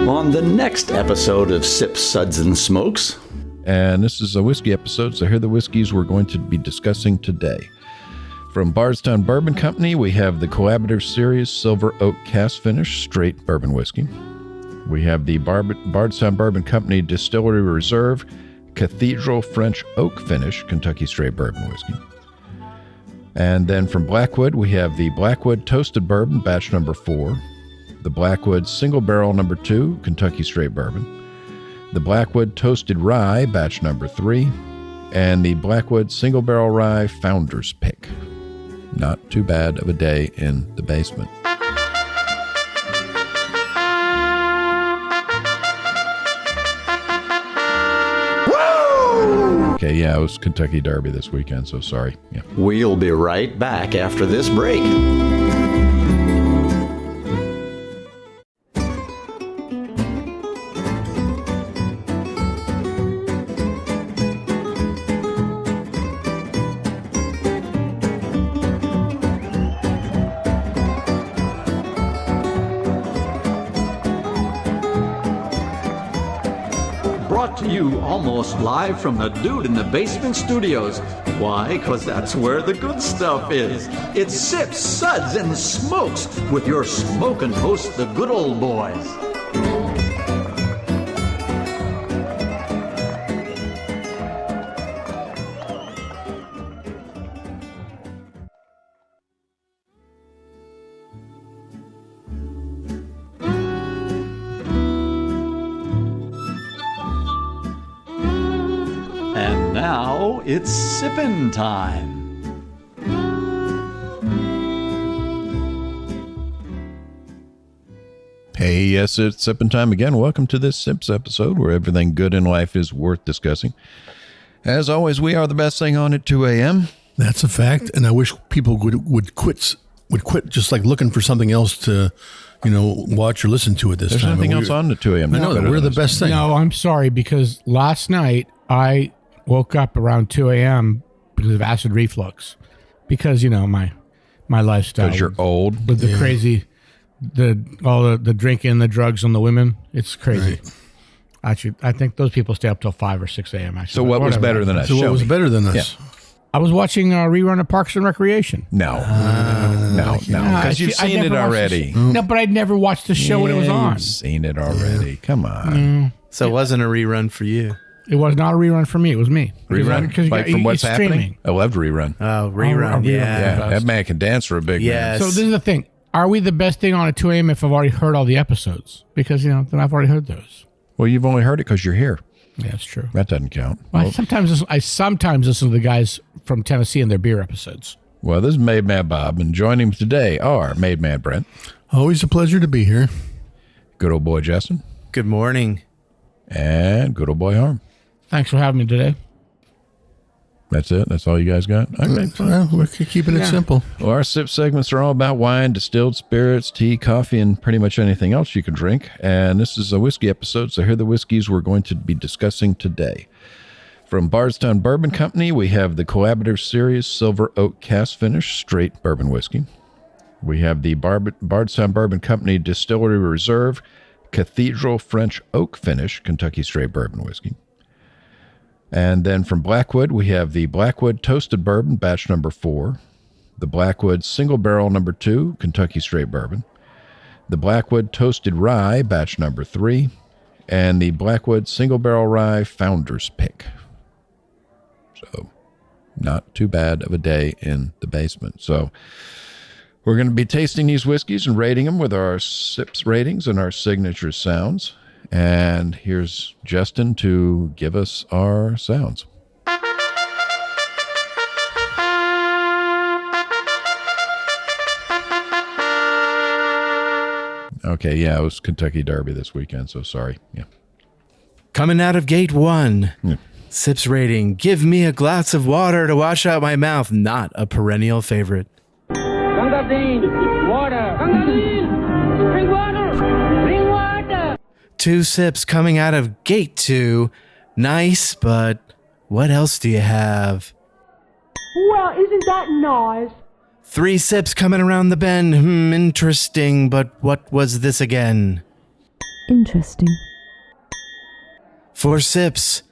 on the next episode of Sips, Suds, and Smokes. And this is a whiskey episode, so here are the whiskeys we're going to be discussing today. From Bardstown Bourbon Company, we have the Collaborative Series Silver Oak Cask Finish Straight Bourbon Whiskey. We have the Bardstown Bourbon Company Distillery Reserve Cathedral French Oak Finish Kentucky Straight Bourbon Whiskey. And then from Blackwood, we have the Blackwood Toasted Bourbon Batch Number 4, the Blackwood Single Barrel Number 2 Kentucky Straight Bourbon, the Blackwood Toasted Rye Batch Number 3, and the Blackwood Single Barrel Rye Founder's Pick. Not too bad of a day in the basement. Woo! Okay, yeah, it was Kentucky Derby this weekend, so sorry. Yeah. We'll be right back after this break. Brought to you almost live from the Dude in the Basement studios. Why? Because that's where the good stuff is. It's Sips, Suds, and Smokes with your smoking host, the good old boys. And now it's sippin' time. Hey, yes, it's sipping time again. Welcome to this Sips episode where everything good in life is worth discussing. As always, we are the best thing on at 2 a.m. That's a fact, and I wish people would quit just like looking for something else to, watch or listen to at this There's time. nothing else on at 2 a.m. I know that we're the best thing. No, I'm sorry, because last night I woke up around 2 a.m. because of acid reflux. Because, my lifestyle. Because you're old. With the crazy, all the drinking, the drugs, and the women. It's crazy. Right. Actually, I think those people stay up till 5 or 6 a.m. Actually. So what was better than us? So what was better than us? Yeah. I was watching a rerun of Parks and Recreation. No, because you've seen it already. No, but I'd never watched the show when it was on. You've seen it already. Come on. So it wasn't a rerun for you. It was not a rerun for me. It was me. Rerun? Because Like from what's happening? streaming. I loved rerun. Oh, rerun. rerun. Yeah. That man can dance for a big Yes. So this is the thing. Are we the best thing on at 2 a.m. if I've already heard all the episodes? Because, then I've already heard those. Well, you've only heard it because you're here. Yeah, that's true. That doesn't count. Well, I sometimes listen to the guys from Tennessee and their beer episodes. Well, this is Made Man Bob, and joining me today are Made Man Brent, Always a pleasure to be here. good old boy Justin, Good morning. and good old boy Harm. Thanks for having me today. That's it? That's all you guys got? Okay. Well, we're keeping it simple. Well, our sip segments are all about wine, distilled spirits, tea, coffee, and pretty much anything else you can drink. And this is a whiskey episode, so here are the whiskeys we're going to be discussing today. From Bardstown Bourbon Company, we have the Collaborative Series Silver Oak Cask Finish Straight Bourbon Whiskey. We have the Bardstown Bourbon Company Distillery Reserve Cathedral French Oak Finish Kentucky Straight Bourbon Whiskey. And then from Blackwood, we have the Blackwood Toasted Bourbon Batch Number 4, the Blackwood Single Barrel Number 2 Kentucky Straight Bourbon, the Blackwood Toasted Rye Batch Number 3, and the Blackwood Single Barrel Rye Founder's Pick. So, not too bad of a day in the basement. So, we're going to be tasting these whiskeys and rating them with our sips ratings and our signature sounds. And here's Justin to give us our sounds. Okay, yeah, it was Kentucky Derby this weekend, so sorry. Yeah. Coming out of gate 1. Yeah. Sips rating. Give me a glass of water to wash out my mouth. Not a perennial favorite. Gangazine, water. Gangazine, bring water. Bring water. 2 sips coming out of gate 2. Nice, but what else do you have? Well, isn't that nice? 3 sips coming around the bend. Interesting, but what was this again? Interesting. 4 sips.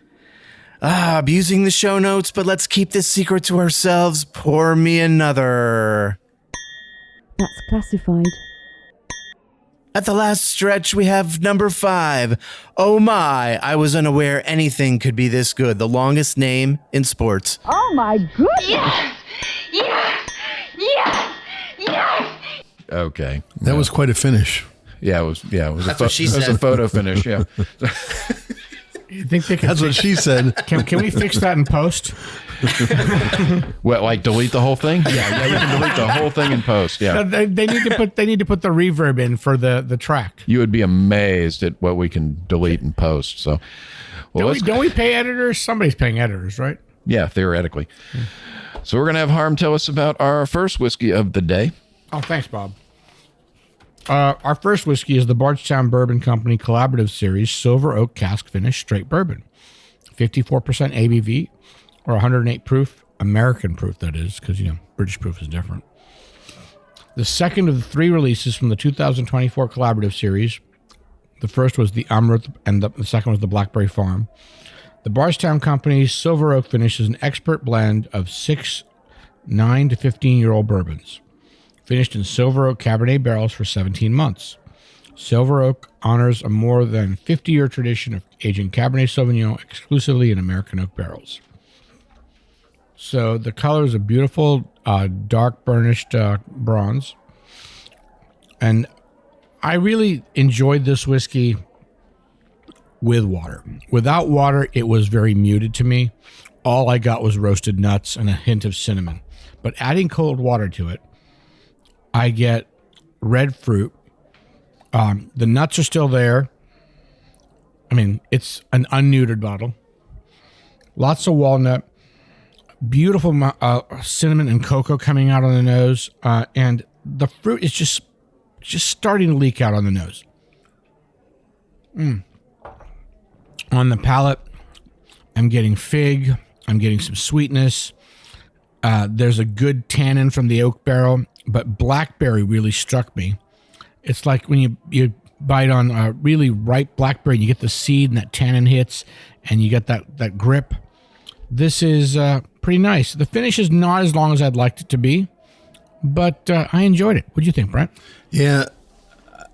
Abusing the show notes, but let's keep this secret to ourselves. Pour me another. That's classified. At the last stretch, we have number 5. Oh my, I was unaware anything could be this good. The longest name in sports. Oh my goodness! Yes! Yes! Yes! Yes! Okay. That was quite a finish. Yeah, it was. Yeah, it was. That's what she It was said. a photo finish. Yeah. You think they can? That's what she said. Can we fix that in post? Well, like delete the whole thing? Yeah, we can delete the whole thing in post. Yeah. They need to put the reverb in for the track. You would be amazed at what we can delete and post. So, well, Don't we pay editors? Somebody's paying editors, right? yeah, theoretically. So we're gonna have Harm tell us about our first whiskey of the day. Oh, thanks, Bob. Our first whiskey is the Bardstown Bourbon Company Collaborative Series Silver Oak Cask Finish Straight Bourbon. 54% ABV or 108 proof, American proof, that is, because, British proof is different. The second of the 3 releases from the 2024 Collaborative Series. The first was the Amrut and the second was the Blackberry Farm. The Bardstown Company's Silver Oak Finish is an expert blend of 6 9 to 15-year-old bourbons, finished in Silver Oak Cabernet barrels for 17 months. Silver Oak honors a more than 50-year tradition of aging Cabernet Sauvignon exclusively in American oak barrels. So the color is a beautiful dark burnished bronze. And I really enjoyed this whiskey with water. Without water, it was very muted to me. All I got was roasted nuts and a hint of cinnamon. But adding cold water to it, I get red fruit. The nuts are still there. I mean, it's an unneutered bottle. Lots of walnut. Beautiful cinnamon and cocoa coming out on the nose. And the fruit is just starting to leak out on the nose. On the palate, I'm getting fig. I'm getting some sweetness. There's a good tannin from the oak barrel. But blackberry really struck me. It's like when you bite on a really ripe blackberry, and you get the seed and that tannin hits, and you get that grip. This is pretty nice. The finish is not as long as I'd liked it to be, but I enjoyed it. What do you think, Brent? Yeah,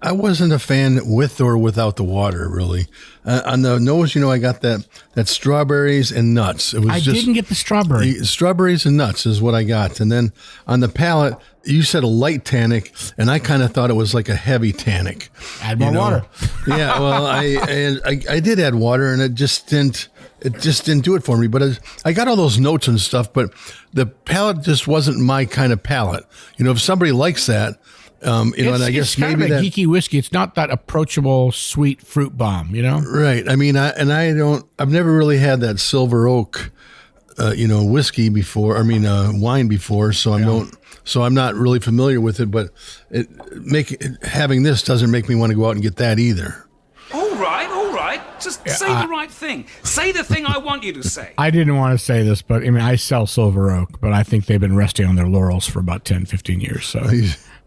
I wasn't a fan with or without the water, really. On the nose, I got that strawberries and nuts. It was I didn't get the strawberry. Strawberries and nuts is what I got. And then on the palate, you said a light tannic, and I kind of thought it was like a heavy tannic. Add more water. Yeah, well, I did add water, and it just didn't do it for me. But I got all those notes and stuff, but the palate just wasn't my kind of palate. If somebody likes that, and I guess it's kind maybe of a geeky whiskey. It's not that approachable sweet fruit bomb, Right. I mean, I've never really had that Silver Oak, whiskey before. I mean, wine before. So I'm not really familiar with it. But having this doesn't make me want to go out and get that either. All right. Just say the right thing. Say the thing I want you to say. I didn't want to say this, but I sell Silver Oak, but I think they've been resting on their laurels for about 10, 15 years. So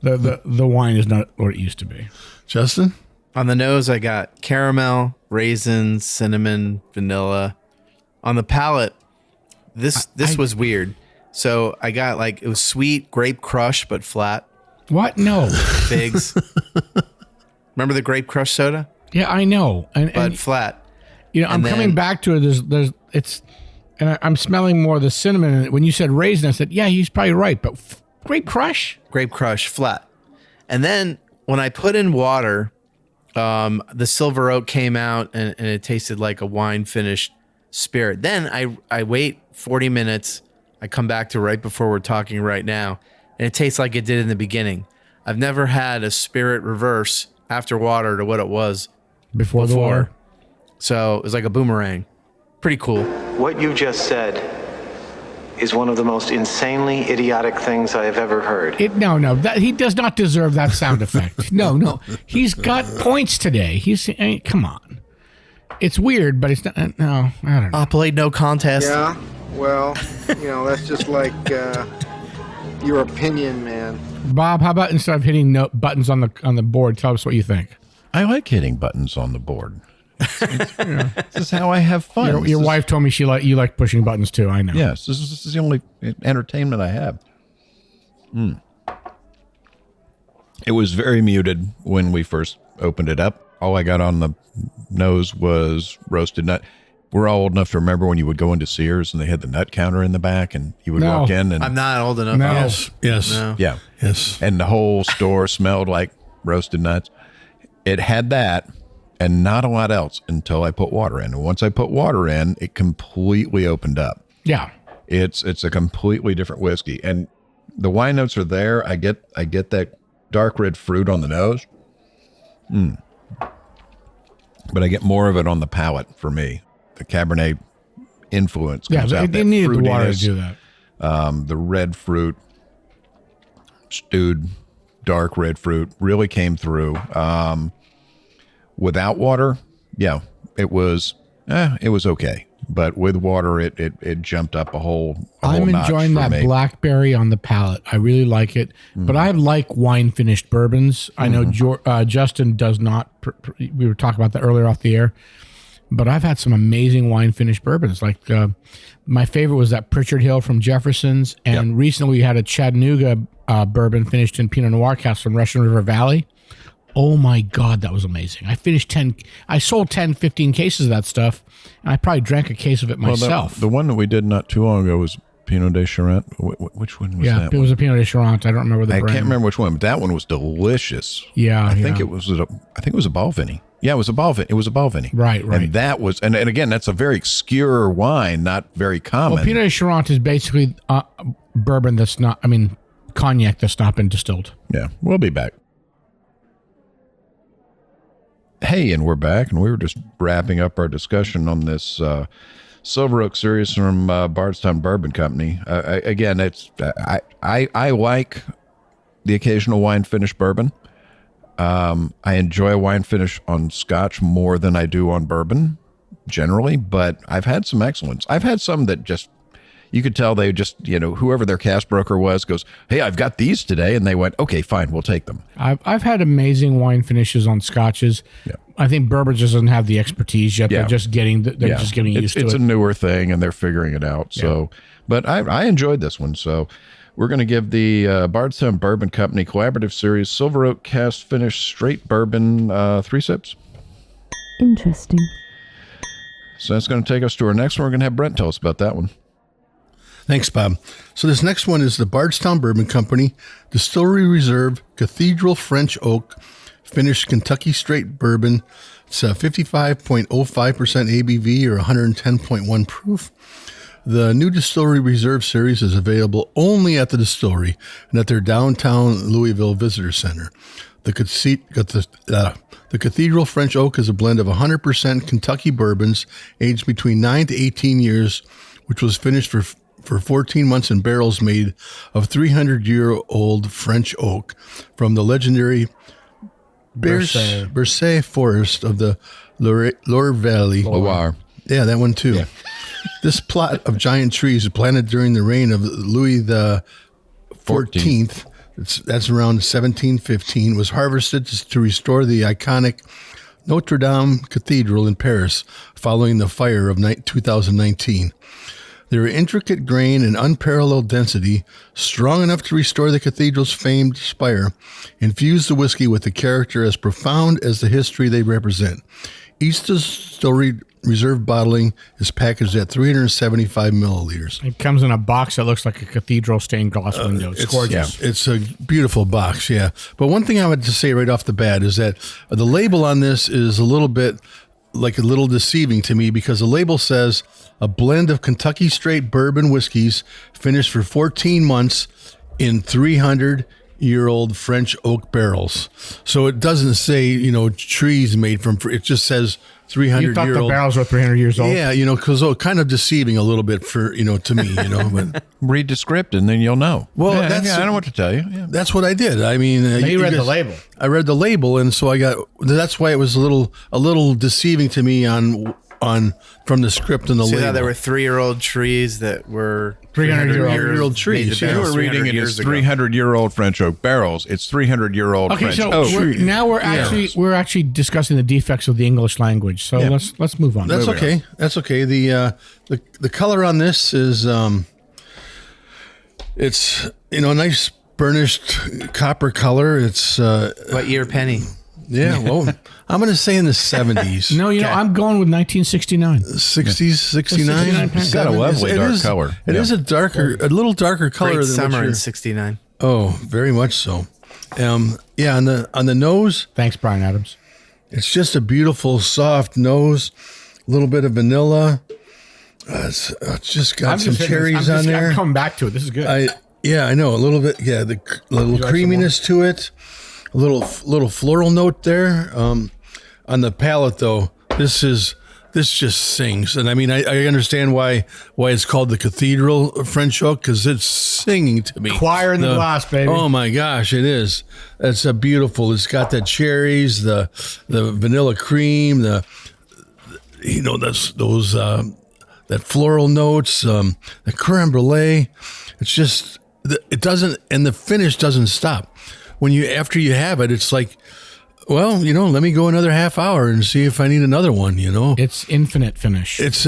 the wine is not what it used to be. Justin? On the nose, I got caramel, raisins, cinnamon, vanilla. On the palate, this was weird. So I got it was sweet grape crush, but flat. What? No. Figs. Remember the grape crush soda? Yeah, I know. But flat. I'm coming back to it. I'm smelling more of the cinnamon. And when you said raisin, I said, yeah, he's probably right. But grape crush? Grape crush, flat. And then when I put in water, the Silver Oak came out and it tasted like a wine finished spirit. Then I wait 40 minutes. I come back to right before we're talking right now, and it tastes like it did in the beginning. I've never had a spirit reverse after water to what it was before the war. So it was like a boomerang. Pretty cool. What you just said is one of the most insanely idiotic things I have ever heard. He does not deserve that sound effect. No. He's got points today. Come on. It's weird, but it's not. No, I don't know. I played no contest. Yeah, well, that's just like your opinion, man. Bob, how about instead of hitting buttons on the board, tell us what you think. I like hitting buttons on the board. This is how I have fun. Your wife told me you like pushing buttons too. I know. Yes, this is the only entertainment I have. It was very muted when we first opened it up. All I got on the nose was roasted nut. We're all old enough to remember when you would go into Sears and they had the nut counter in the back, and you would walk in. And I'm not old enough. No. Yes. No. yeah, Yes. and the whole store smelled like roasted nuts. It had that, and not a lot else until I put water in. And once I put water in, it completely opened up. Yeah. It's a completely different whiskey, and the wine notes are there. I get that dark red fruit on the nose, but I get more of it on the palate for me. The Cabernet influence comes out. It needed the water to do that. The red fruit, stewed dark red fruit, really came through. Without water, it was okay. But with water, it jumped up a whole I'm notch enjoying for that me. blackberry on the palate. I really like it. But I like wine finished bourbons. I know Justin does not. We were talking about that earlier off the air. But I've had some amazing wine finished bourbons. Like my favorite was that Pritchard Hill from Jefferson's, and recently we had a Chattanooga bourbon finished in Pinot Noir cask from Russian River Valley. Oh my God, that was amazing. I sold 10, 15 cases of that stuff, and I probably drank a case of it myself. The one that we did not too long ago was Pinot de Charente. Which one was that? Yeah, it was a Pinot de Charente. I don't remember the brand. I can't remember which one, but that one was delicious. Yeah, I think it was a Balvenie. Yeah, it was a Balvenie. Right. And that was, and again, that's a very obscure wine, not very common. Well, Pinot de Charente is basically bourbon cognac that's not been distilled. Yeah, we'll be back. Hey, and we're back, and we were just wrapping up our discussion on this Silver Oak series from Bardstown Bourbon Company. Again, I like the occasional wine finish bourbon. I enjoy a wine finish on Scotch more than I do on bourbon, generally, but I've had some excellents. I've had some that just, you could tell they just, whoever their cask broker was goes, hey, I've got these today. And they went, okay, fine, we'll take them. I've had amazing wine finishes on Scotches. Yeah. I think bourbon just doesn't have the expertise yet. Yeah. They're just getting used to it. It's a newer thing and they're figuring it out. So, but I enjoyed this one. So we're going to give the Bardstown Bourbon Company Collaborative Series Silver Oak Cask Finish Straight Bourbon 3 sips. Interesting. So that's going to take us to our next one. We're going to have Brent tell us about that one. Thanks, Bob. So this next one is the Bardstown Bourbon Company Distillery Reserve Cathedral French Oak Finished Kentucky Straight Bourbon. It's 55.05% ABV or 110.1 proof. The new Distillery Reserve series is available only at the distillery and at their downtown Louisville Visitor Center. The Cathedral French Oak is a blend of 100% Kentucky bourbons aged between 9 to 18 years, which was finished for 14 months in barrels made of 300-year-old French oak from the legendary Bercé forest of the Loire Valley. Loire. Yeah, that one too. Yeah. This plot of giant trees planted during the reign of Louis the 14th, that's around 1715, was harvested to restore the iconic Notre Dame Cathedral in Paris following the fire of 2019. Their intricate grain and unparalleled density, strong enough to restore the cathedral's famed spire, infuse the whiskey with a character as profound as the history they represent. Each Distillery Reserve bottling is packaged at 375 milliliters. It comes in a box that looks like a cathedral stained glass window. It's gorgeous. Yeah, it's a beautiful box, yeah. But one thing I would just say right off the bat is that the label on this is a little deceiving to me because the label says a blend of Kentucky straight bourbon whiskeys finished for 14 months in 300-year-old French oak barrels. So it doesn't say, trees made from, it just says 300-year-old. You thought the barrels were 300 years old? Yeah, because kind of deceiving a little bit for, to me, but read the script and then you'll know. Well, I don't know what to tell you. Yeah. That's what I did. I mean, you read the label. I read the label, and so that's why it was a little deceiving to me on from the script and the See label. how there were 3-year-old trees that were 300-year-old trees. You were reading it as 300-year-old French oak barrels. It's 300-year-old Okay, French so oak. we're actually discussing the defects of the English language. So let's move on. That's okay. That's okay. The color on this is it's a nice burnished copper color. It's what year, Penny? Yeah, well, I'm going to say in the 70s. No, I'm going with 1969. 60s, 69. It's got a lovely dark color. It is a little darker color Great than summer in 69. Oh, very much so. On the nose. Thanks, Brian Adams. It's just a beautiful, soft nose. A little bit of vanilla. It's just got some cherries on there. I'm coming back to it. This is good. I know a little bit. Yeah, the little creaminess to it. A little floral note there. On the palate, though, this just sings. And I mean, I understand why it's called the Cathedral French oak, because it's singing to me. Choir in the glass, baby. Oh my gosh, it is. It's a beautiful. It's got the cherries, the vanilla cream, that floral notes, the creme brulee. It's just it doesn't, and the finish doesn't stop. After you have it, it's like, well, let me go another half hour and see if I need another one. It's infinite finish. It's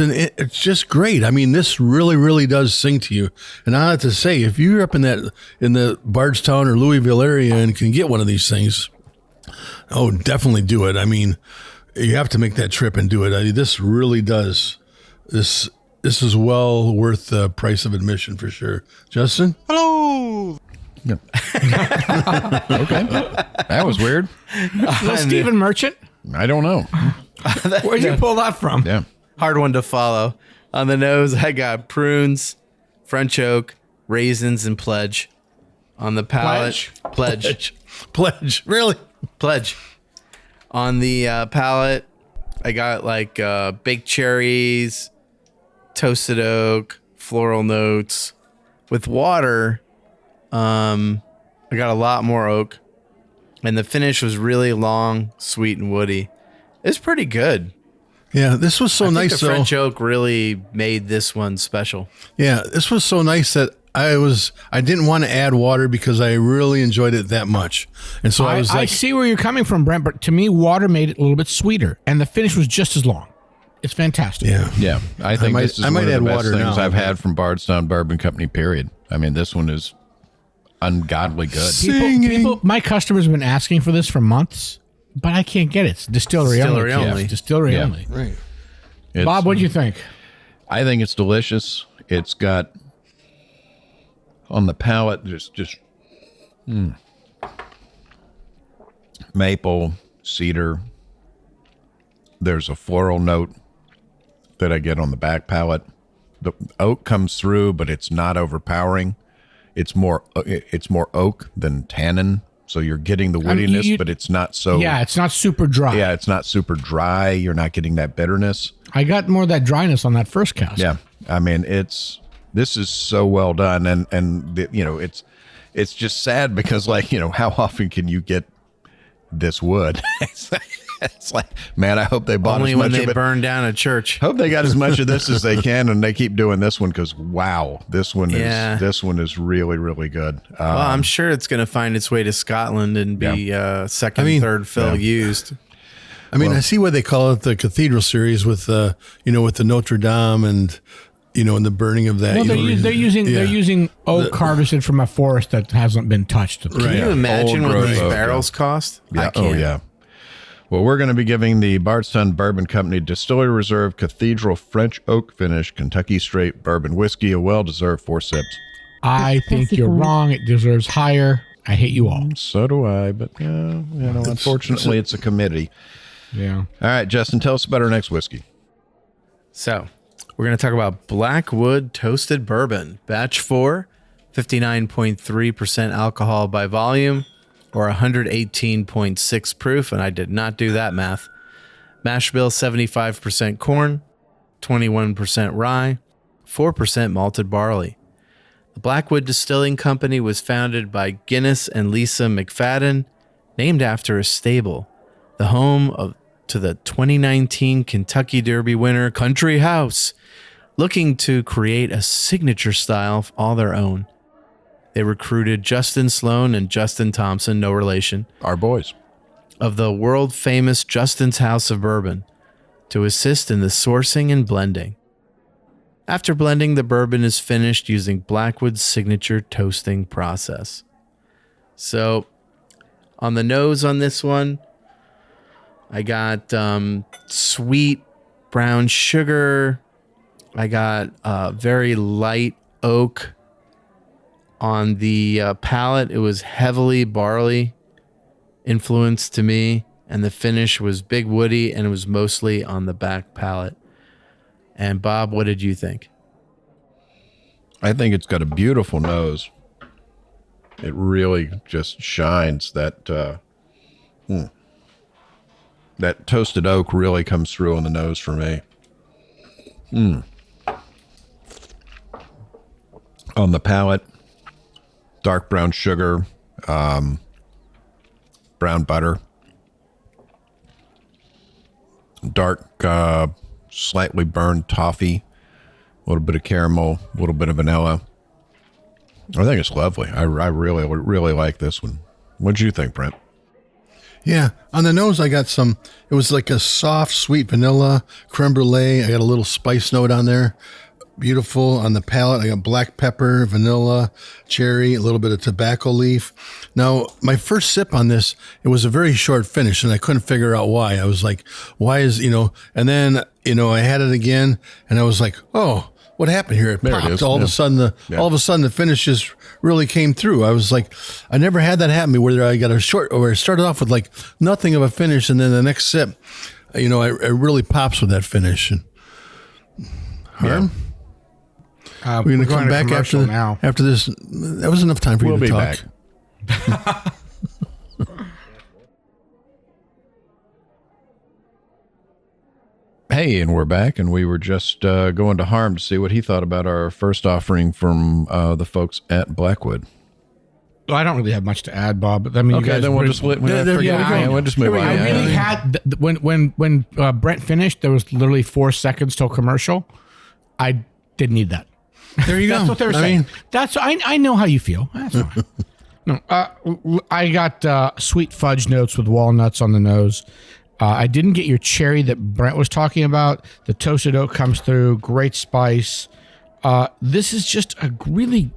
just great. I mean, this really, really does sing to you. And I have to say, if you're up in the Bardstown or Louisville area and can get one of these things, definitely do it. I mean, you have to make that trip and do it. I mean, this really does. This is well worth the price of admission for sure. Justin? Hello. Yeah. Okay. That was weird. Stephen Merchant? I don't know. Where'd you pull that from? Yeah. Hard one to follow. On the nose, I got prunes, French oak, raisins, and pledge. On the palate, pledge. Really? Pledge. On the palate, I got like baked cherries, toasted oak, floral notes. With water, I got a lot more oak, and the finish was really long, sweet, and woody. It's pretty good. Yeah, this was so nice. The French oak really made this one special. Yeah, this was so nice that I didn't want to add water because I really enjoyed it that much, and so I see where you're coming from, Brent. But to me, water made it a little bit sweeter, and the finish was just as long. It's fantastic. Yeah. I think this is one of the best water things now. I've had from Bardstown Bourbon Company, period. I mean, this one is ungodly good. People, my customers have been asking for this for months, but I can't get it. It's distillery only. only. Yeah, distillery only. Right. Bob, what do you think? I think it's delicious. It's got on the palate just maple, cedar. There's a floral note that I get on the back palate. The oak comes through, but it's not overpowering. It's more oak than tannin. So you're getting the woodiness, but it's not so. Yeah, it's not super dry. Yeah, it's not super dry. You're not getting that bitterness. I got more of that dryness on that first cask. Yeah, I mean this is so well done, and it's just sad because how often can you get this wood? It's like, man, I hope they bought Only as much when they of it. burn down a church. Hope they got as much of this as they can, and they keep doing this one because wow, this one is really, really good. Well, I'm sure it's going to find its way to Scotland and be second, third fill used. I mean, I see why they call it the Cathedral series with with the Notre Dame and and the burning of that. Well, they're using oak harvested from a forest that hasn't been touched. Can you imagine what these barrels cost? Yeah. I can't. Oh yeah. Well, we're going to be giving the Bardstown Bourbon Company Distillery Reserve Cathedral French Oak Finish Kentucky Straight Bourbon Whiskey a well-deserved 4 sips. I think you're wrong. It deserves higher. I hate you all. So do I, but unfortunately, it's a committee. Yeah. All right, Justin, tell us about our next whiskey. So, we're going to talk about Blackwood Toasted Bourbon, Batch 4, 59.3% alcohol by volume, or 118.6 proof, and I did not do that math. Mash bill 75% corn, 21% rye, 4% malted barley. The Blackwood Distilling Company was founded by Guinness and Lisa McFadden, named after a stable, the home to the 2019 Kentucky Derby winner, Country House, looking to create a signature style of all their own. They recruited Justin Sloan and Justin Thompson, no relation, Our boys. of the world-famous Justin's House of Bourbon, to assist in the sourcing and blending. After blending, the bourbon is finished using Blackwood's signature toasting process. So, on the nose on this one, I got sweet brown sugar. I got very light oak. On the palate, it was heavily barley influenced to me, and the finish was big woody, and it was mostly on the back palate. And Bob, what did you think? I think it's got a beautiful nose. It really just shines. That that toasted oak really comes through on the nose for me. On the palate, dark brown sugar, brown butter, dark, slightly burned toffee, a little bit of caramel, a little bit of vanilla. I think it's lovely. I really, really like this one. What did you think, Brent? Yeah, on the nose, I got some. It was like a soft, sweet vanilla creme brulee. I got a little spice note on there. Beautiful. On the palate, I got black pepper, vanilla, cherry, a little bit of tobacco leaf. Now, my first sip on this, it was a very short finish, and I couldn't figure out why. I was like, why is, and then, I had it again, and I was like, oh, what happened here? It popped. All of a sudden, the finish just really came through. I was like, I never had that happen to me where I got a short, or I started off with like nothing of a finish, and then the next sip, it really pops with that finish. And Harm? We're going to come back after this. That was enough time for you to talk. Back. Hey, and we're back, and we were just going to Harm to see what he thought about our first offering from the folks at Blackwood. Well, I don't really have much to add, Bob. But I mean, okay, you guys then we'll just we'll just move on. I really had when Brent finished, there was literally 4 seconds till commercial. I didn't need that. There you go. That's what they're saying. I know how you feel. That's fine. No, I got sweet fudge notes with walnuts on the nose. I didn't get your cherry that Brent was talking about. The toasted oak comes through. Great spice. This is just a really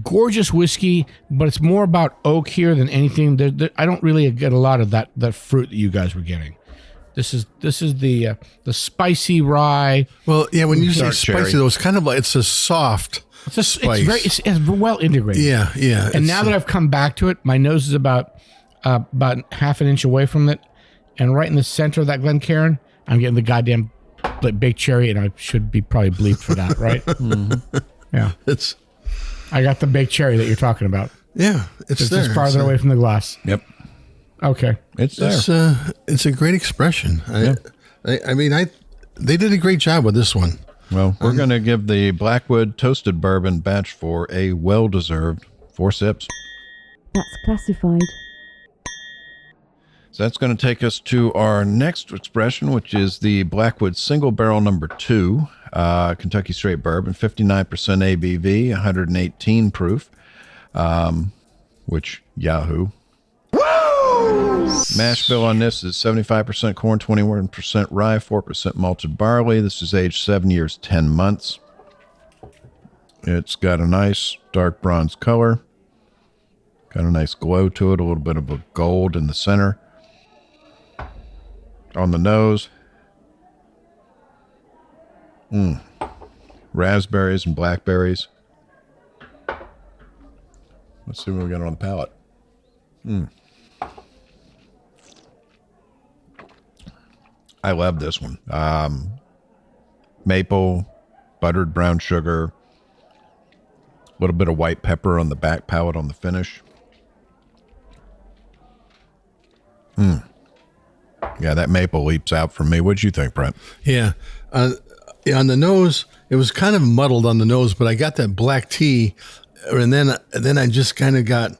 gorgeous whiskey, but it's more about oak here than anything. I don't really get a lot of that fruit that you guys were getting. This is the spicy rye. Well, yeah. When you say spicy, though, it's kind of like it's a soft. Spice. It's well integrated. Yeah. And now that I've come back to it, my nose is about half an inch away from it. And right in the center of that Glencairn, I'm getting the goddamn baked cherry, and I should be probably bleeped for that, right? Mm-hmm. Yeah. I got the baked cherry that you're talking about. Yeah, it's there. Just farther away from the glass. Yep. Okay. It's there. It's a great expression. I mean, they did a great job with this one. Well, we're going to give the Blackwood Toasted Bourbon batch 4 a well-deserved 4 sips. That's classified. So that's going to take us to our next expression, which is the Blackwood Single Barrel Number 2, Kentucky Straight Bourbon, 59% ABV, 118 proof, which Yahoo. Woo! Mash bill on this is 75% corn, 21% rye, 4% malted barley. This is aged 7 years, 10 months. It's got a nice dark bronze color. Got a nice glow to it, a little bit of a gold in the center. On the nose, raspberries and blackberries. Let's see what we got on the palate. I love this one. Maple, buttered brown sugar, a little bit of white pepper on the back palate on the finish. Yeah, that maple leaps out for me. What'd you think, Brent? Yeah. On the nose, it was kind of muddled on the nose, but I got that black tea, and then I just kind of got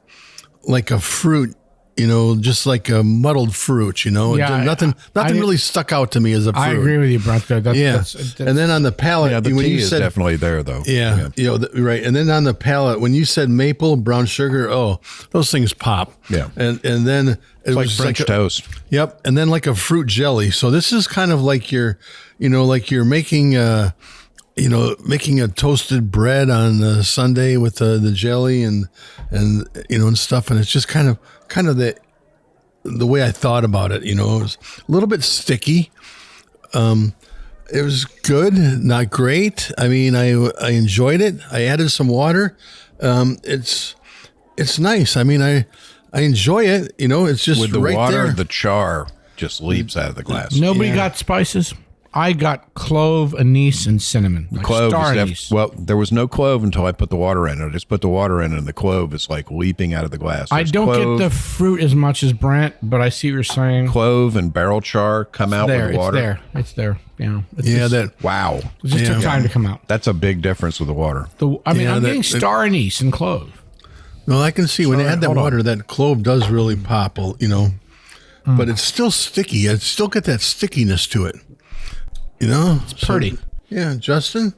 like a fruit just like a muddled fruit, Yeah, nothing really stuck out to me as a fruit. I agree with you, Brent. That's and then on the palate, the when tea you is said, definitely there, though. Yeah, right. And then on the palate, when you said maple, brown sugar, those things pop. Yeah. And then it like was French toast. Yep. And then like a fruit jelly. So this is kind of like you're making making a toasted bread on Sunday with the jelly and stuff, and it's just kind of the way I thought about it. It was a little bit sticky. It was good, not great. I mean, I enjoyed it. I added some water. It's nice. I mean, I enjoy it. It's just with the right water, there. the char just leaps out of the glass. Nobody got spices. I got clove, anise, and cinnamon. Like Clove star is anise. well, there was no clove until I put the water in. I just put the water in, and the clove is like leaping out of the glass. I There's don't clove, get the fruit as much as Brent, but I see what you're saying. clove and barrel char come out with water. It's there. Wow. It just took time to come out. That's a big difference with the water. I'm getting star anise and clove. No, I can see when you add that water, that clove does really pop, but it's still sticky. I still get that stickiness to it. It's pretty. Yeah, Justin?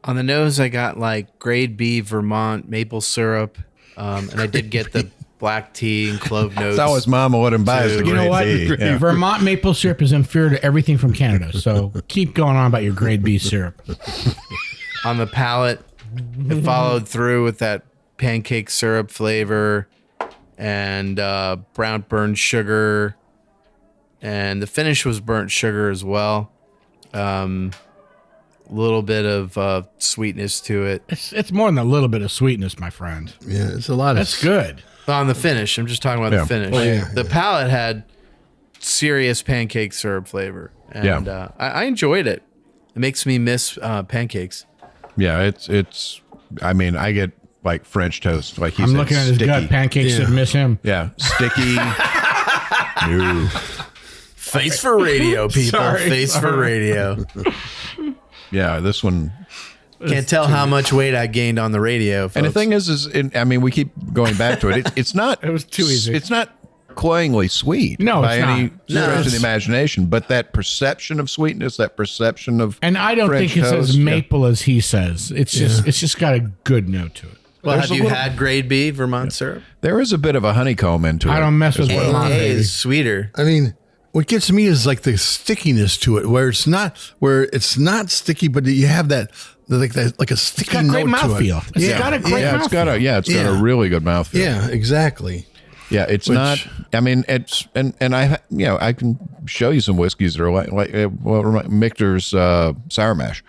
On the nose, I got like grade B Vermont maple syrup, and I did get the black tea and clove notes. It's always Mama let him buy us the You know what? grade B. Yeah. Vermont maple syrup is inferior to everything from Canada. So keep going on about your grade B syrup. On the palate, it followed through with that pancake syrup flavor and brown burnt sugar, and the finish was burnt sugar as well. Little bit of sweetness to it. It's more than a little bit of sweetness, my friend. Yeah, it's a lot of... That's good. On the finish, I'm just talking about the finish. Oh, yeah. The palate had serious pancake syrup flavor, and I enjoyed it. It makes me miss pancakes. Yeah, it's. I mean, I get like French toast. Like I'm looking at his sticky. gut. Pancakes should miss him. Yeah, sticky. No. Face for radio, people. For radio. Yeah, this one. Can't tell how much weight I gained on the radio, folks. And the thing is I mean, we keep going back to it. It's not. It was too easy. It's not cloyingly sweet. No, by it's any not. stretch of the imagination. But that perception of sweetness, that perception of And I don't French think it toast, says maple as he says. It's just got a good note to it. Well, There's have a you little- had grade B Vermont syrup? There is a bit of a honeycomb into it. I don't mess with as well. Vermont, A baby. is sweeter. I mean, what gets me is like the stickiness to it, where it's not sticky, but you have that like a sticky It's got great note to it. mouthfeel. It's got a great Yeah, it's got mouthfeel. a really good mouthfeel. Yeah, exactly. Yeah, it's not. I mean, it's and I I can show you some whiskeys that are like Michter's sour mash.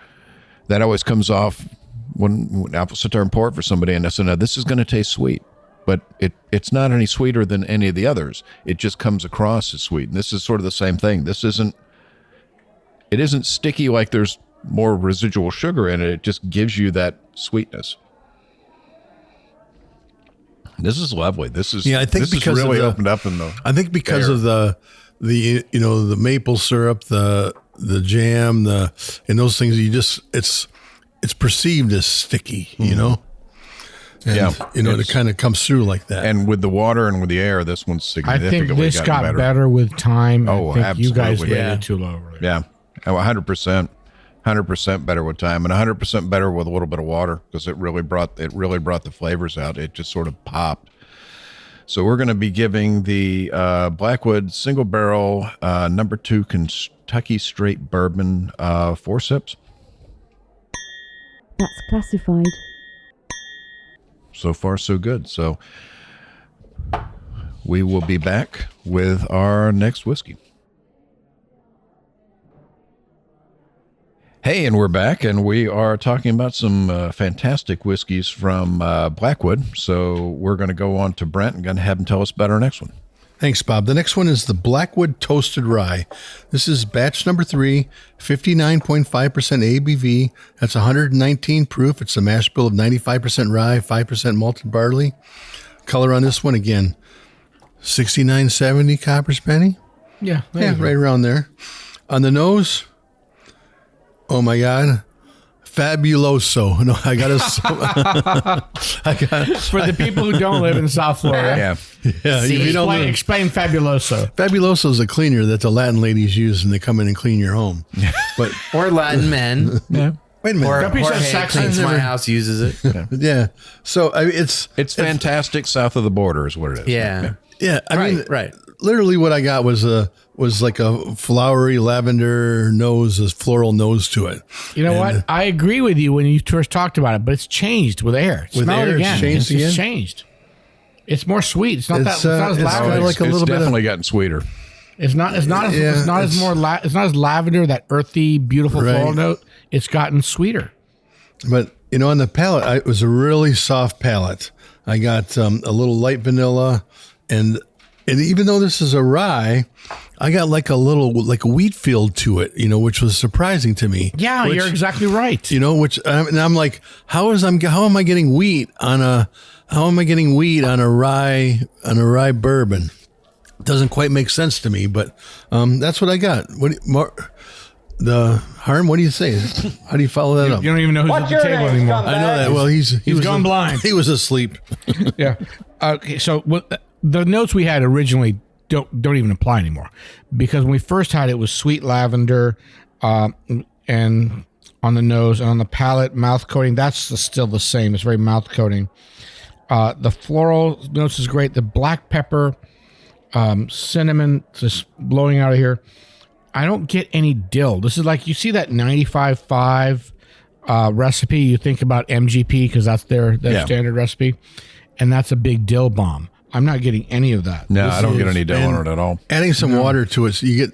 That always comes off when apple sauterne port for somebody, and I said, "No, this is going to taste sweet," but it's not any sweeter than any of the others. It just comes across as sweet, and this is sort of the same thing. It isn't sticky like there's more residual sugar in it. It just gives you that sweetness. This is lovely. This is I think this because is really of the, opened up in the. I think because of the maple syrup, the jam, and those things, it's perceived as sticky, And, it kind of comes through like that. And with the water and with the air, this one's I significantly think this got gotten better with time. Oh, I think you guys absolutely. rated too low. Earlier. Yeah, 100% better with time, and 100% better with a little bit of water because it really brought the flavors out. It just sort of popped. So we're going to be giving the Blackwood single barrel number 2 Kentucky straight bourbon 4 sips. That's classified. So far, so good. So we will be back with our next whiskey. Hey, and we're back, and we are talking about some fantastic whiskeys from Blackwood. So we're going to go on to Brent and going to have him tell us about our next one. Thanks, Bob. The next one is the Blackwood Toasted Rye. This is batch number 3, 59.5% ABV. That's 119 proof. It's a mash bill of 95% rye, 5% malted barley. Color on this one, again, 6970 Copper's Penny. Yeah, right around there. On the nose, oh my God, Fabuloso. No, I got For the people who don't live in South Florida. Yeah. If you don't know, Explain Fabuloso. Fabuloso is a cleaner that the Latin ladies use when they come in and clean your home. But Or Latin men. Yeah. wait a minute. Or Don't be so Jorge sexy. cleans my house uses it. Yeah. So It's fantastic south of the border is what it is. Yeah. Yeah, I mean, right. Literally, what I got was like a flowery lavender nose, a floral nose to it. You know what? I agree with you when you first talked about it, but it's changed with air. With Smell it air, it's again. changed It's just again? changed. It's more sweet. It's not It's, that. It's not as it's lavender. got like a It's little bit of- definitely gotten sweeter. It's not as Yeah, it's not as lavender, that earthy, beautiful Right. floral note. It's gotten sweeter. But on the palate, it was a really soft palate. I got a little light vanilla, and even though this is a rye, I got like a wheat field to it, which was surprising to me. Yeah, you're exactly right. And I'm like, how am I getting wheat on a rye bourbon? It doesn't quite make sense to me, but that's what I got. Harm, what do you say? How do you follow that up? You don't even know who's at the table anymore. I know that. Well, he was gone blind. He was asleep. Yeah. Okay. So the notes we had originally don't even apply anymore, because when we first had it was sweet lavender, and on the nose and on the palate, mouth coating. That's still the same. It's very mouth coating. The floral notes is great. The black pepper, cinnamon, just blowing out of here. I don't get any dill. This is like, you see that 95.5 recipe. You think about MGP because that's their standard recipe, and that's a big dill bomb. I'm not getting any of that. No, I don't get any dill on it at all. Adding some water to it, so you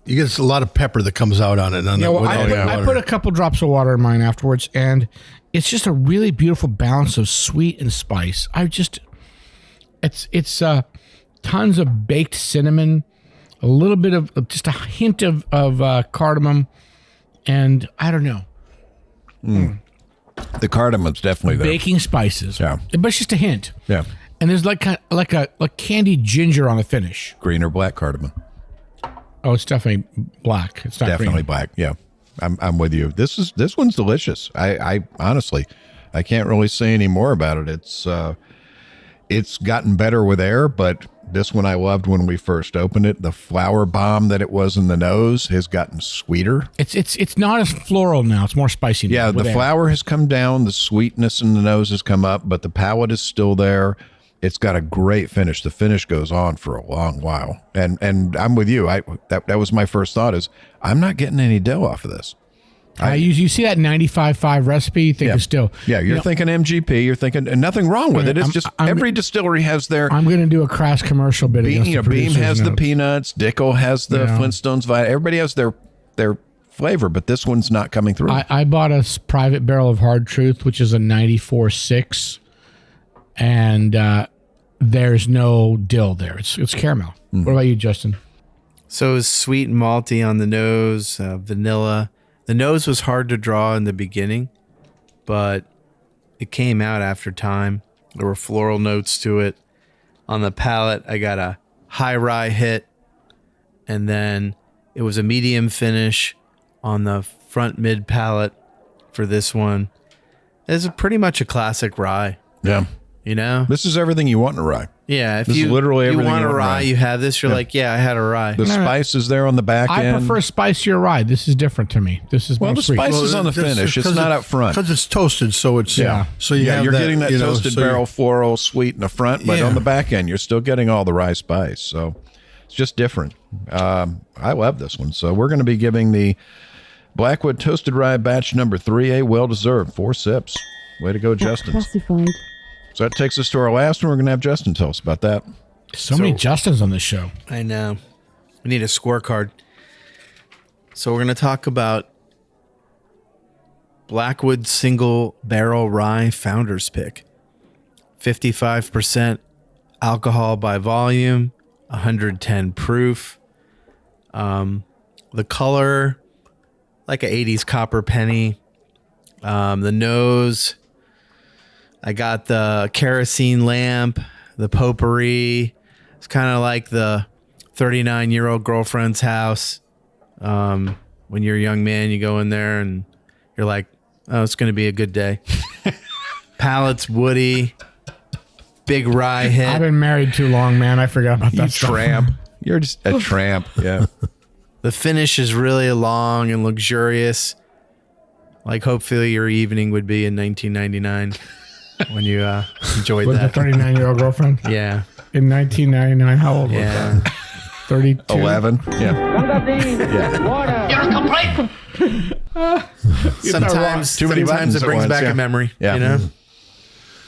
get a lot of pepper that comes out on it. I put a couple drops of water in mine afterwards, and it's just a really beautiful balance of sweet and spice. It's tons of baked cinnamon, a little bit of just a hint of cardamom, and I don't know. The cardamom's definitely there. Baking spices. Yeah. But it's just a hint. Yeah. And there's like candied ginger on the finish. Green or black cardamom. Oh, it's definitely black. It's not Definitely green. black. Yeah. I'm with you. This one's delicious. I honestly, I can't really say any more about it. It's gotten better with air, but this one I loved when we first opened it. The flower bomb that it was in the nose has gotten sweeter. It's not as floral now. It's more spicy now. Yeah, the with air. flower has come down, the sweetness in the nose has come up, but the palate is still there. It's got a great finish. The finish goes on for a long while. And I'm with you. That was my first thought is I'm not getting any dill off of this. You see that 95.5 recipe, you think it's still... Yeah, you're thinking MGP, you're thinking, and nothing wrong with it. It's just every distillery has their... I'm going to do a crass commercial bit against the Beam has the note. peanuts, Dickel has the Flintstones, everybody has their flavor, but this one's not coming through. I bought a private barrel of Hard Truth, which is a 94.6, and there's no dill there. It's caramel. What about you, Justin? So it was sweet and malty on the nose, vanilla. The nose was hard to draw in the beginning, but it came out after time. There were floral notes to it. On the palate, I got a high rye hit, and then it was a medium finish on the front mid palate for this one. It's pretty much a classic rye. Yeah. You know? This is everything you want in a rye. Yeah, if This is you literally you everything want you a want in rye, rye. you have this. You're like, yeah, I had a rye. The spice is there on the back I end. prefer spicier rye. This is different to me. This is Well, more the sweet. spice is on the finish. It's not up front. because it's toasted. So it's So You're getting that toasted so barrel floral sweet in the front, but on the back end, you're still getting all the rye spice. So it's just different. I love this one. So we're going to be giving the Blackwood Toasted Rye Batch number 3 a well-deserved 4 sips. Way to go, Justin. Classified. So that takes us to our last one. We're going to have Justin tell us about that. So many Justins on this show. I know. We need a scorecard. So we're going to talk about Blackwood Single Barrel Rye Founder's Pick. 55% alcohol by volume, 110 proof. The color, like an 80s copper penny. The nose, I got the kerosene lamp, the potpourri. It's kind of like the 39-year-old girlfriend's house. When you're a young man, you go in there and you're like, Oh, it's going to be a good day. Palate's woody. Big rye hit. I've been married too long, man. I forgot about that stuff. Tramp. You're just a tramp. Yeah. The finish is really long and luxurious. Like hopefully your evening would be in 1999 when you enjoyed With that. the 39-year-old girlfriend? Yeah. In 1999, how old was that? 32? 11. Yeah. Water. You're a complaint. Sometimes it brings back a memory. Yeah. You know?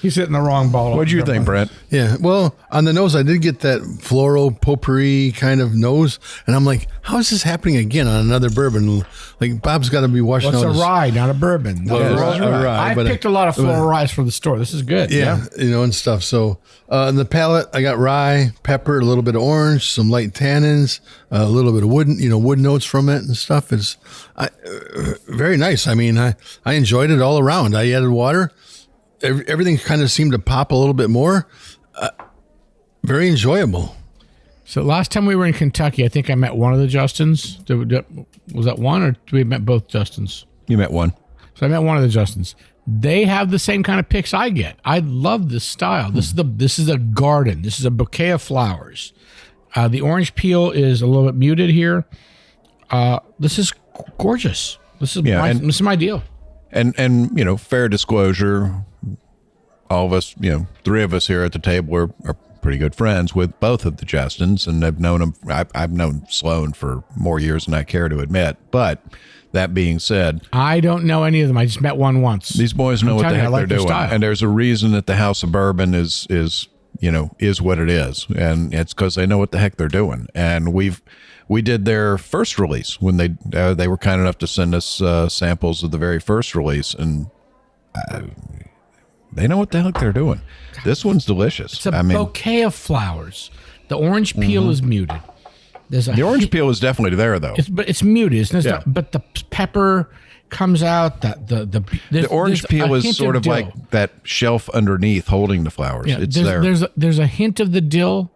He's hitting the wrong ball. What'd you think, Brent? Yeah, well, on the nose, I did get that floral potpourri kind of nose, and I'm like, how is this happening again on another bourbon? Like, Bob's got to be washing Well, out it's a his... rye, not a bourbon. Well, a rye, I but picked a lot of floral ryes for the store. This is good. Yeah, you know, and stuff. So, in the palate, I got rye, pepper, a little bit of orange, some light tannins, a little bit of wood notes from it and stuff. It's very nice. I mean, I enjoyed it all around. I added water. Everything kind of seemed to pop a little bit more. Very enjoyable. So last time we were in Kentucky, I think I met one of the Justins. Was that one, or did we met both Justins? You met one. So I met one of the Justins. They have the same kind of picks I get. I love this style. This is a garden. This is a bouquet of flowers. The orange peel is a little bit muted here. This is gorgeous. This is my deal. And you know, fair disclosure, all of us, you know, three of us here at the table are pretty good friends with both of the Justins, and I've known them. I've known Sloan for more years than I care to admit. But that being said, I don't know any of them. I just met one once. These boys know what the heck they're doing, and there's a reason that the House of Bourbon is what it is, and it's because they know what the heck they're doing. And we did their first release when they were kind enough to send us samples of the very first release, and they know what the heck they're doing. This one's delicious. It's a bouquet of flowers. The orange peel is muted. The orange peel is definitely there, though. It's muted. But the pepper comes out. The orange peel is sort of like that shelf underneath holding the flowers. Yeah, it's there. There's a hint of the dill,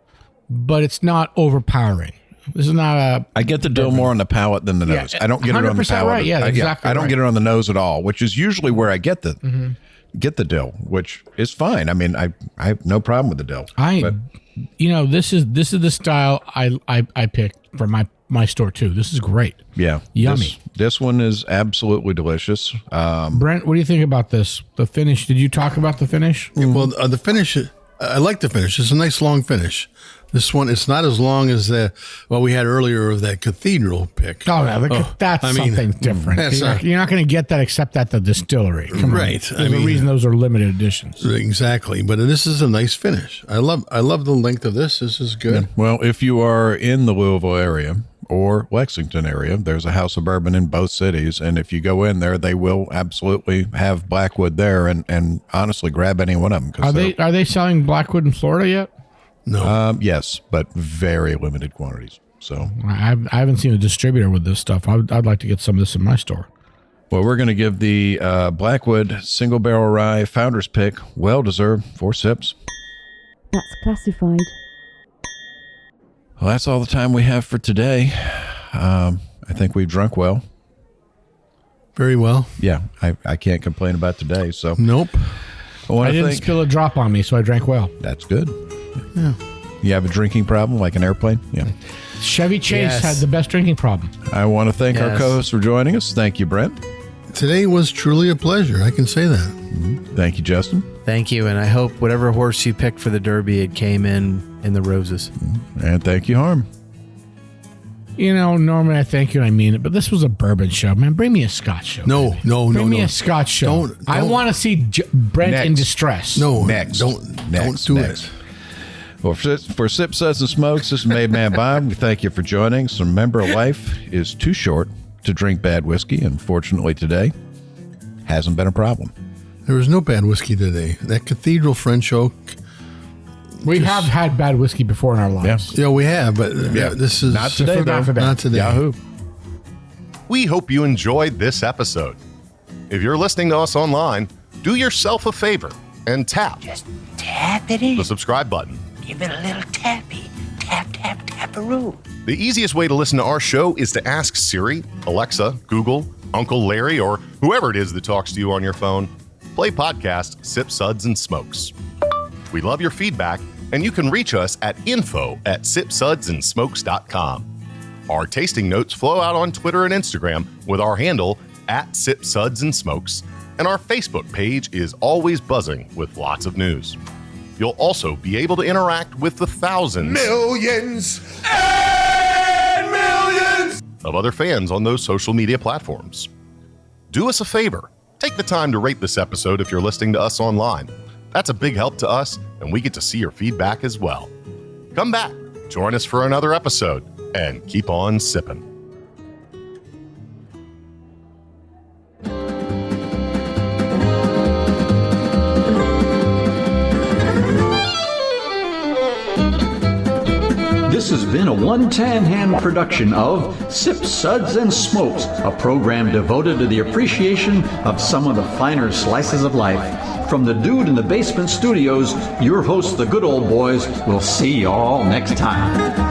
but it's not overpowering. This is not a... I get the dill more on the palate than the nose. I don't get it on the palate. Right. Yeah, exactly. I don't get it on the nose at all, which is usually where I get the dill, which is fine. I mean, I have no problem with the dill. This is the style I picked for my store too. This is great. Yeah, yummy. This one is absolutely delicious. Brent, what do you think about this? The finish? Did you talk about the finish? Yeah, well, the finish. I like the finish. It's a nice long finish. This one, it's not as long as we had earlier of that Cathedral pick. Oh, no, that's something different. You're not going to get that except at the distillery. Right. There's a reason those are limited editions. Exactly. But this is a nice finish. I love the length of this. This is good. Yeah. Well, if you are in the Louisville area or Lexington area, there's a House of Bourbon in both cities. And if you go in there, they will absolutely have Blackwood there, and honestly grab any one of them. Are they selling Blackwood in Florida yet? No. Yes, but very limited quantities. So I haven't seen a distributor with this stuff. I'd like to get some of this in my store. Well, we're going to give the Blackwood Single Barrel Rye Founder's Pick, well-deserved, 4 sips. That's classified. Well, that's all the time we have for today. I think we've drunk well. Very well. Yeah, I can't complain about today. So nope. I didn't spill a drop on me, so I drank well. That's good. Yeah. You have a drinking problem like an airplane? Yeah. Chevy Chase had the best drinking problem. I want to thank our co-hosts for joining us. Thank you, Brent. Today was truly a pleasure. I can say that. Mm-hmm. Thank you, Justin. Thank you, and I hope whatever horse you picked for the Derby, it came in the roses. Mm-hmm. And thank you, Harm. Normally I thank you and I mean it, but this was a bourbon show, man. Bring me a Scotch show. No. Bring me a Scotch show. Don't. I want to see Brent in distress. No. Next. Don't do it. Well, for Sip, Suds, and Smokes, this is Made Man Bob. We thank you for joining. So remember, life is too short to drink bad whiskey, and fortunately today hasn't been a problem. There was no bad whiskey today. That Cathedral French Oak. We have had bad whiskey before in our lives. Yeah, we have, but this is not today, though. Not today. Yahoo. We hope you enjoyed this episode. If you're listening to us online, do yourself a favor and tap. Just tap it in. The subscribe button. Give it a little tappy. Tap, tap, tap-a-roo. The easiest way to listen to our show is to ask Siri, Alexa, Google, Uncle Larry, or whoever it is that talks to you on your phone, play podcast Sip Suds and Smokes. We love your feedback, and you can reach us at info@sipsudsandsmokes.com. Our tasting notes flow out on Twitter and Instagram with our handle @SipSudsAndSmokes, and our Facebook page is always buzzing with lots of news. You'll also be able to interact with the thousands, millions, and millions of other fans on those social media platforms. Do us a favor. Take the time to rate this episode if you're listening to us online. That's a big help to us, and we get to see your feedback as well. Come back, join us for another episode, and keep on sipping. This has been a One Tan Hand production of Sip Suds and Smokes, a program devoted to the appreciation of some of the finer slices of life. From the Dude in the Basement Studios, your hosts, the Good Old Boys, will see you all next time.